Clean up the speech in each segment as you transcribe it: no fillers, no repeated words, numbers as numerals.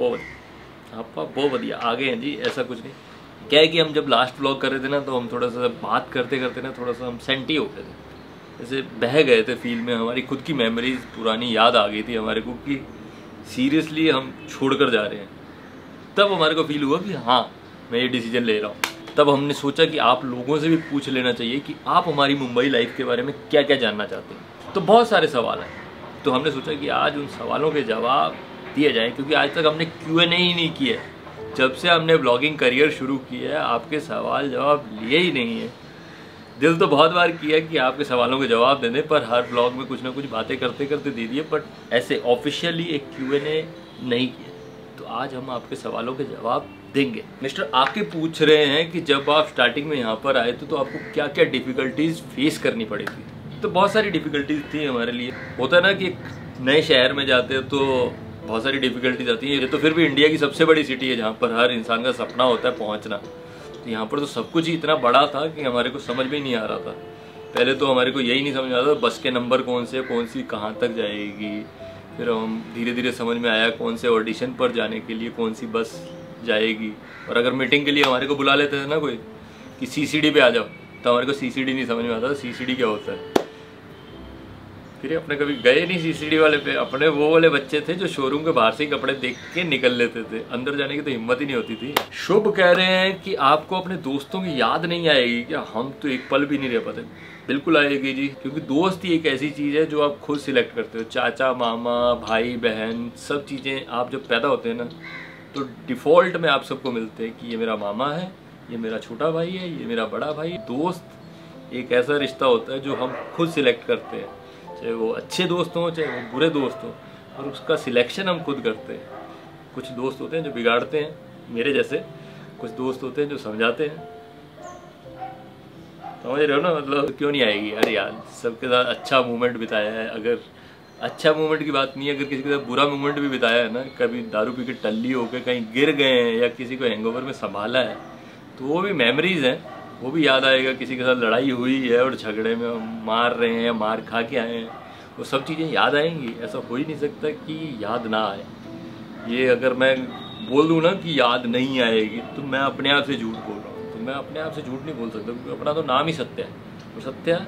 बहुत बढ़िया आगे हैं जी। ऐसा कुछ नहीं, क्या है कि हम जब लास्ट व्लॉग कर रहे थे ना, तो हम थोड़ा सा बात करते करते ना थोड़ा सा हम सेंटी हो गए थे, जैसे बह गए थे फील में। हमारी खुद की मेमोरीज पुरानी याद आ गई थी हमारे को कि सीरियसली हम छोड़कर जा रहे हैं। तब हमारे को फील हुआ कि हाँ मैं ये डिसीजन ले रहा हूँ। तब हमने सोचा कि आप लोगों से भी पूछ लेना चाहिए कि आप हमारी मुंबई लाइफ के बारे में क्या क्या जानना चाहते हैं। तो बहुत सारे सवाल हैं, तो हमने सोचा कि आज उन सवालों के जवाब दिए जाएँ, क्योंकि आज तक हमने Q&A ही नहीं किया है। जब से हमने ब्लॉगिंग करियर शुरू किया है आपके सवाल जवाब लिए ही नहीं है। दिल तो बहुत बार किया कि आपके सवालों के जवाब दे दें, पर हर ब्लॉग में कुछ ना कुछ बातें करते करते दे दिए, बट ऐसे ऑफिशियली एक Q&A नहीं किया। तो आज हम आपके सवालों के जवाब देंगे। मिस्टर आके पूछ रहे हैं कि जब आप स्टार्टिंग में यहाँ पर आए थे तो आपको क्या क्या डिफ़िकल्टीज फेस करनी पड़ी थी। तो बहुत सारी डिफ़िकल्टीज थी हमारे लिए। होता है ना कि एक नए शहर में जाते हैं तो बहुत सारी डिफ़िकल्टीज आती हैं। ये तो फिर भी इंडिया की सबसे बड़ी सिटी है जहाँ पर हर इंसान का सपना होता है पहुँचना। तो यहाँ पर तो सब कुछ ही इतना बड़ा था कि हमारे को समझ में ही नहीं आ रहा था। पहले तो हमारे को यही नहीं समझ आ रहा था बस के नंबर कौन से, कौन सी कहाँ तक जाएगी। फिर हम धीरे धीरे समझ में आया कौन से ऑडिशन पर जाने के लिए कौन सी बस जाएगी। और अगर मीटिंग के लिए हमारे को बुला लेते थे ना कोई कि CCD पे आ जाओ, तो हमारे को CCD नहीं समझ में आता था CCD क्या होता है। फिर अपने कभी गए नहीं CCD वाले पे। अपने वो वाले बच्चे थे जो शोरूम के बाहर से ही कपड़े देख के निकल लेते थे, अंदर जाने की तो हिम्मत ही नहीं होती थी। शुभ कह रहे हैं कि आपको अपने दोस्तों की याद नहीं आएगी क्या? हम तो एक पल भी नहीं रह पाते। बिल्कुल आएगी जी, क्योंकि दोस्त ही एक ऐसी चीज़ है जो आप खुद सिलेक्ट करते हो। चाचा मामा भाई बहन सब चीज़ें आप जब पैदा होते हैं ना, तो डिफ़ॉल्ट में आप सबको मिलते हैं कि ये मेरा मामा है, ये मेरा छोटा भाई है, ये मेरा बड़ा भाई। दोस्त एक ऐसा रिश्ता होता है जो हम खुद सिलेक्ट करते हैं, चाहे वो अच्छे दोस्त हों चाहे वो बुरे दोस्त हों, और उसका सिलेक्शन हम खुद करते हैं। कुछ दोस्त होते हैं जो बिगाड़ते हैं मेरे जैसे, कुछ दोस्त होते हैं जो समझाते हैं। समझ रहे हो ना? मतलब क्यों नहीं आएगी? अरे यार सबके साथ अच्छा मोमेंट बिताया है। अगर अच्छा मोमेंट की बात नहीं है, अगर किसी के साथ बुरा मोमेंट भी बिताया है ना, कभी दारू पी के टल्ली होकर कहीं गिर गए हैं या किसी को हैंगओवर में संभाला है, तो वो भी मेमोरीज हैं, वो भी याद आएगा। किसी के साथ लड़ाई हुई है और झगड़े में हम मार रहे हैं, मार खा के आए हैं, वो सब चीज़ें याद आएंगी। ऐसा हो ही नहीं सकता कि याद ना आए। ये अगर मैं बोल दूँ ना कि याद नहीं आएगी तो मैं अपने आप से झूठ बोल रहा हूँ। तो मैं अपने आप से झूठ नहीं बोल सकता, क्योंकि अपना तो नाम ही सत्य है, और सत्य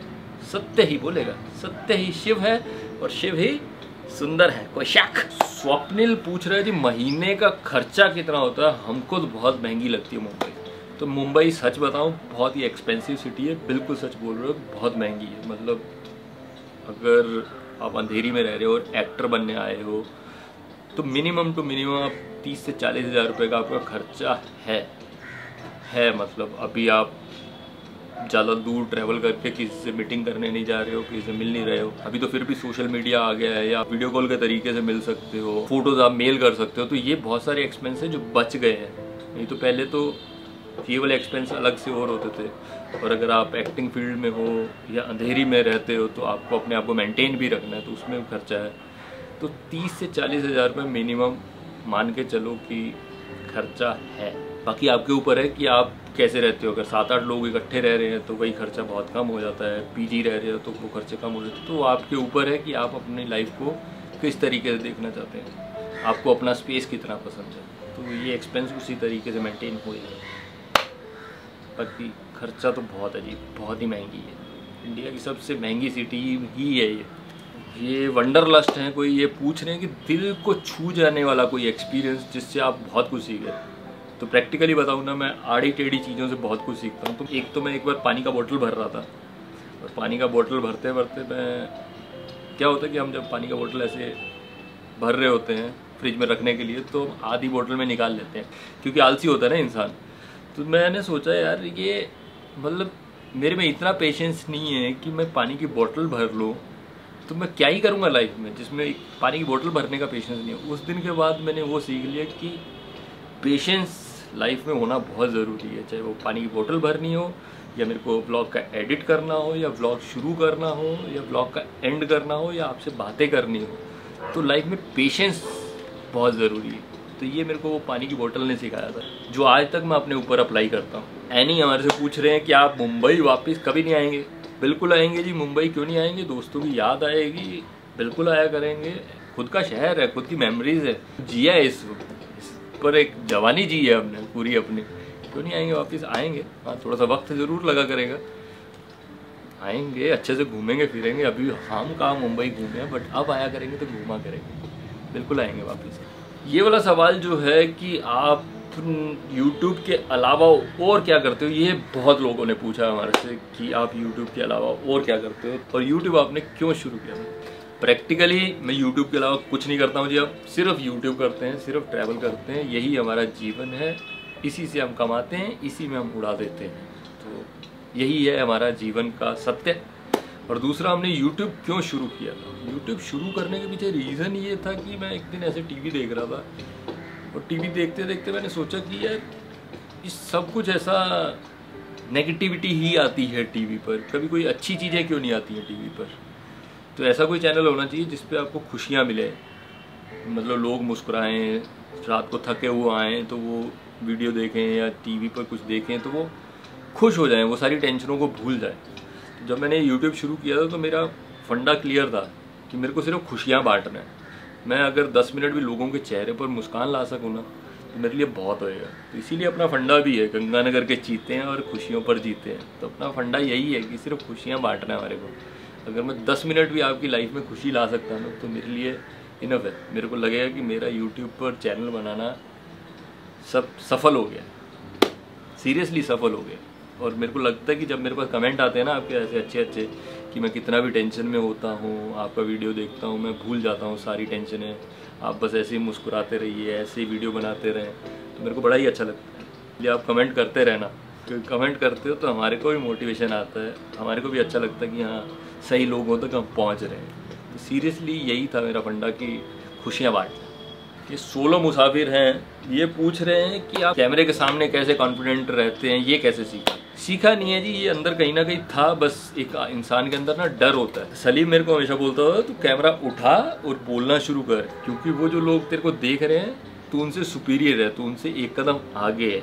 सत्य ही बोलेगा। सत्य ही शिव है और शिव ही सुंदर है, कोई शक। स्वप्निल पूछ रहे थे महीने का खर्चा कितना होता है? हमको तो बहुत महंगी लगती है मुंबई। तो मुंबई सच बताऊं बहुत ही एक्सपेंसिव सिटी है। बिल्कुल सच बोल रहे हो, बहुत महंगी है। मतलब अगर आप अंधेरी में रह रहे हो और एक्टर बनने आए हो तो मिनिमम टू मिनिमम आप 30 से 40 हज़ार रुपये का आपका खर्चा है। मतलब अभी आप ज़्यादा दूर ट्रैवल करके किसी से मीटिंग करने नहीं जा रहे हो, किसी से मिल नहीं रहे हो। अभी तो फिर भी सोशल मीडिया आ गया है, या वीडियो कॉल के तरीके से मिल सकते हो, फोटोज़ आप मेल कर सकते हो। तो ये बहुत सारे एक्सपेंस हैं जो बच गए हैं। नहीं तो पहले तो ये वाले एक्सपेंस अलग से और होते थे। और अगर आप एक्टिंग फील्ड में हो या अंधेरी में रहते हो तो आपको अपने आप को मेंटेन भी रखना है, तो उसमें भी खर्चा है। तो 30 से 40 हज़ार रुपये मिनिमम मान के चलो कि खर्चा है। बाकी आपके ऊपर है कि आप कैसे रहते हो। अगर 7-8 लोग इकट्ठे रह रहे हैं तो वही खर्चा बहुत कम हो जाता है। PG रह रहे हो तो वो खर्चे कम हो जाते हैं। तो आपके ऊपर है कि आप अपनी लाइफ को किस तरीके से देखना चाहते हैं, आपको अपना स्पेस कितना पसंद है। तो ये एक्सपेंस उसी तरीके से मेंटेन हो जाए। बाकी खर्चा तो बहुत अजीब, बहुत ही महंगी है। इंडिया की सबसे महंगी सिटी ही है ये वंडरलस्ट है। कोई ये पूछ रहे हैं कि दिल को छू जाने वाला कोई एक्सपीरियंस जिससे आप बहुत कुछ सीख गए। तो प्रैक्टिकली बताऊँ ना, मैं आड़ी टेढ़ी चीज़ों से बहुत कुछ सीखता हूँ। तो मैं एक बार पानी का बोतल भर रहा था, और पानी का बोतल भरते भरते मैं क्या होता है कि हम जब पानी का बोतल ऐसे भर रहे होते हैं फ्रिज में रखने के लिए, तो आधी बोतल में निकाल लेते हैं, क्योंकि आलसी होता है ना इंसान। तो मैंने सोचा यार ये मतलब मेरे में इतना पेशेंस नहीं है कि मैं पानी की बोतल भर लूँ, तो मैं क्या ही करूँगा लाइफ में जिसमें पानी की बोतल भरने का पेशेंस नहीं है। उस दिन के बाद मैंने वो सीख लिया कि पेशेंस लाइफ में होना बहुत ज़रूरी है। चाहे वो पानी की बोतल भरनी हो, या मेरे को व्लॉग का एडिट करना हो, या व्लॉग शुरू करना हो, या व्लॉग का एंड करना हो, या आपसे बातें करनी हो, तो लाइफ में पेशेंस बहुत ज़रूरी है। तो ये मेरे को वो पानी की बोतल ने सिखाया था, जो आज तक मैं अपने ऊपर अप्लाई करता हूँ। एनी हमारे से पूछ रहे हैं कि आप मुंबई वापस कभी नहीं आएंगे? बिल्कुल आएंगे जी। मुंबई क्यों नहीं आएंगे? दोस्तों की याद आएगी, बिल्कुल आया करेंगे। खुद का शहर है, खुद की मेमोरीज है, जिया है इस पर एक जवानी जी है हमने पूरी अपनी, क्यों नहीं आएंगे वापस? आएंगे, हाँ थोड़ा सा वक्त ज़रूर लगा करेगा, आएंगे, अच्छे से घूमेंगे फिरेंगे। अभी हम कहाँ मुंबई घूमे हैं, बट अब आया करेंगे तो घूमा करेंगे, बिल्कुल आएंगे वापस। ये वाला सवाल जो है कि आप YouTube के अलावा और क्या करते हो, ये बहुत लोगों ने पूछा हमारे से कि आप YouTube के अलावा और क्या करते हो और YouTube आपने क्यों शुरू किया। प्रैक्टिकली मैं YouTube के अलावा कुछ नहीं करता हूँ जी, अब सिर्फ YouTube करते हैं, सिर्फ ट्रैवल करते हैं, यही हमारा जीवन है, इसी से हम कमाते हैं, इसी में हम उड़ा देते हैं। तो यही है हमारा जीवन का सत्य। और दूसरा, हमने YouTube क्यों शुरू किया था। YouTube शुरू करने के पीछे रीज़न ये था कि मैं एक दिन ऐसे टीवी देख रहा था और टीवी देखते देखते मैंने सोचा कि यार इस सब कुछ ऐसा नेगेटिविटी ही आती है टीवी पर, कभी कोई अच्छी चीज़ें क्यों नहीं आती हैं टीवी पर। तो ऐसा कोई चैनल होना चाहिए जिस पे आपको खुशियाँ मिले, मतलब लोग मुस्कुराएं, रात को थके हुए आएँ तो वो वीडियो देखें या टीवी पर कुछ देखें तो वो खुश हो जाएं, वो सारी टेंशनों को भूल जाएं। तो जब मैंने YouTube शुरू किया था तो मेरा फंडा क्लियर था कि मेरे को सिर्फ खुशियाँ बांटना है। मैं अगर 10 मिनट भी लोगों के चेहरे पर मुस्कान ला सकूँ ना तो मेरे लिए बहुत होएगा। तो इसीलिए अपना फंडा भी है, गंगानगर के चीते हैं और खुशियों पर जीते हैं। तो अपना फंडा यही है कि सिर्फ खुशियाँ बांटना है हमारे को। अगर मैं 10 मिनट भी आपकी लाइफ में खुशी ला सकता हूँ तो मेरे लिए इनफ है। मेरे को लगेगा कि मेरा YouTube पर चैनल बनाना सब सफल हो गया, सीरियसली सफल हो गया। और मेरे को लगता है कि जब मेरे पास कमेंट आते हैं ना आपके ऐसे अच्छे अच्छे कि मैं कितना भी टेंशन में होता हूँ, आपका वीडियो देखता हूँ, मैं भूल जाता हूँ सारी टेंशनें, आप बस ऐसे ही मुस्कुराते रहिए, ऐसे ही वीडियो बनाते रहें, तो मेरे को बड़ा ही अच्छा लगता है। इसलिए आप कमेंट करते रहना, क्योंकि कमेंट करते हो तो हमारे को भी मोटिवेशन आता है, हमारे को भी अच्छा लगता है कि हाँ सही लोगों तक हम पहुँच रहे हैं। तो सीरियसली यही था मेरा फंडा कि खुशियाँ बांटना। ये 16 मुसाफिर हैं, ये पूछ रहे हैं कि आप कैमरे के सामने कैसे कॉन्फिडेंट रहते हैं, ये कैसे सीखा नहीं है जी, ये अंदर कहीं ना कहीं था। बस एक इंसान के अंदर ना डर होता है। सलीम मेरे को हमेशा बोलता था तू कैमरा उठा और बोलना शुरू कर, क्योंकि वो जो लोग तेरे को देख रहे हैं तू उनसे सुपीरियर है, तू उनसे एक कदम आगे है,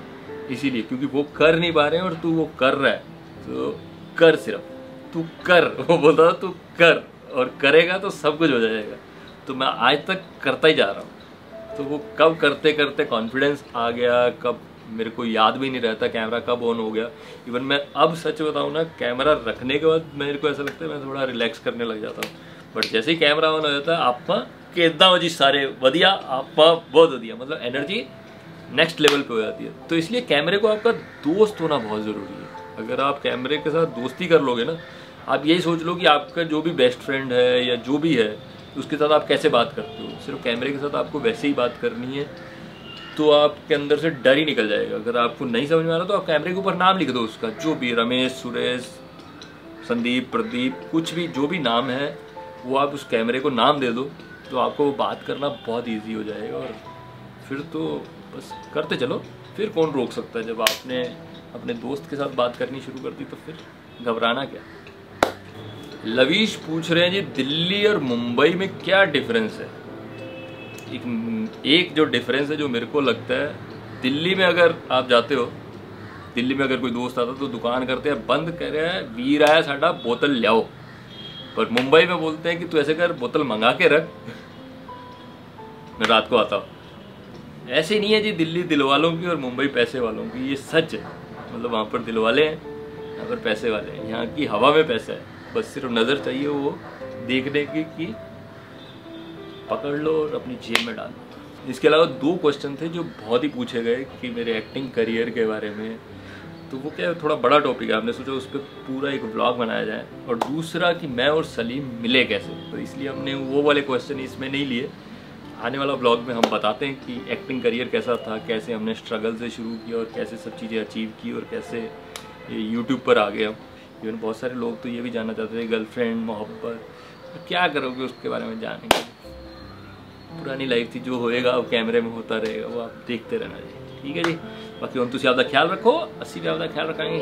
इसीलिए क्योंकि वो कर नहीं पा रहे हैं और तू वो कर रहा है, तो कर, सिर्फ तू कर। वो बोलता था तू कर, और करेगा तो सब कुछ हो जाएगा। तो मैं आज तक करता ही जा रहा हूँ। तो वो कब करते करते कॉन्फिडेंस आ गया, कब मेरे को याद भी नहीं रहता कैमरा कब ऑन हो गया। इवन मैं अब सच बताऊँ ना, कैमरा रखने के बाद मेरे को ऐसा लगता है मैं थोड़ा रिलैक्स करने लग जाता हूँ, बट जैसे ही कैमरा ऑन हो जाता है आप कितना जी सारे वधिया, आप बहुत वधिया, मतलब एनर्जी नेक्स्ट लेवल पे हो जाती है। तो इसलिए कैमरे को आपका दोस्त होना बहुत ज़रूरी है। अगर आप कैमरे के साथ दोस्ती कर लोगे ना, आप यही सोच लो कि आपका जो भी बेस्ट फ्रेंड है या जो भी है उसके साथ आप कैसे बात करते हो, सिर्फ कैमरे के साथ आपको वैसे ही बात करनी है, तो आपके अंदर से डर ही निकल जाएगा। अगर आपको नहीं समझ में आ रहा तो आप कैमरे के ऊपर नाम लिख दो उसका, जो भी रमेश, सुरेश, संदीप, प्रदीप, कुछ भी जो भी नाम है वो आप उस कैमरे को नाम दे दो, तो आपको बात करना बहुत ईजी हो जाएगा। और फिर तो बस करते चलो, फिर कौन रोक सकता है। जब आपने अपने दोस्त के साथ बात करनी शुरू कर दी तो फिर घबराना क्या। लवीश पूछ रहे हैं जी दिल्ली और मुंबई में क्या डिफरेंस है। एक जो डिफरेंस है जो मेरे को लगता है, दिल्ली में अगर आप जाते हो, दिल्ली में अगर कोई दोस्त आता तो दुकान करते हैं बंद कर रहा है, वीर आया साडा बोतल लियाओ। पर मुंबई में बोलते हैं कि तू ऐसे कर, बोतल मंगा के रख, मैं रात को आता हूँ। ऐसे नहीं है जी, दिल्ली दिल वालों की और मुंबई पैसे वालों की, ये सच है। मतलब वहाँ पर दिल वाले हैं, यहाँ पर पैसे वाले हैं। यहाँ की हवा में पैसा है, बस सिर्फ नज़र चाहिए वो देखने की कि पकड़ लो और अपनी जेब में डाल दो। इसके अलावा 2 क्वेश्चन थे जो बहुत ही पूछे गए कि मेरे एक्टिंग करियर के बारे में, तो वो क्या थोड़ा बड़ा टॉपिक है, आपने सोचा उस पर पूरा एक व्लॉग बनाया जाए। और दूसरा कि मैं और सलीम मिले कैसे, तो इसलिए हमने वो वाले क्वेश्चन इसमें नहीं लिए। आने वाला व्लॉग में हम बताते हैं कि एक्टिंग करियर कैसा था, कैसे हमने स्ट्रगल से शुरू किया और कैसे सब चीज़ें अचीव की और कैसे यूट्यूब पर आ गए हम। इवन बहुत सारे लोग तो ये भी जानना चाहते थे गर्लफ्रेंड, मोहब्बत, तो क्या करोगे उसके बारे में जानेंगे। पुरानी लाइफ थी, जो होएगा वो कैमरे में होता रहेगा, वो आप देखते रहना जी। ठीक है जी, बाकी तुम ख्याल रखो, 80 का ख्याल रखेंगे।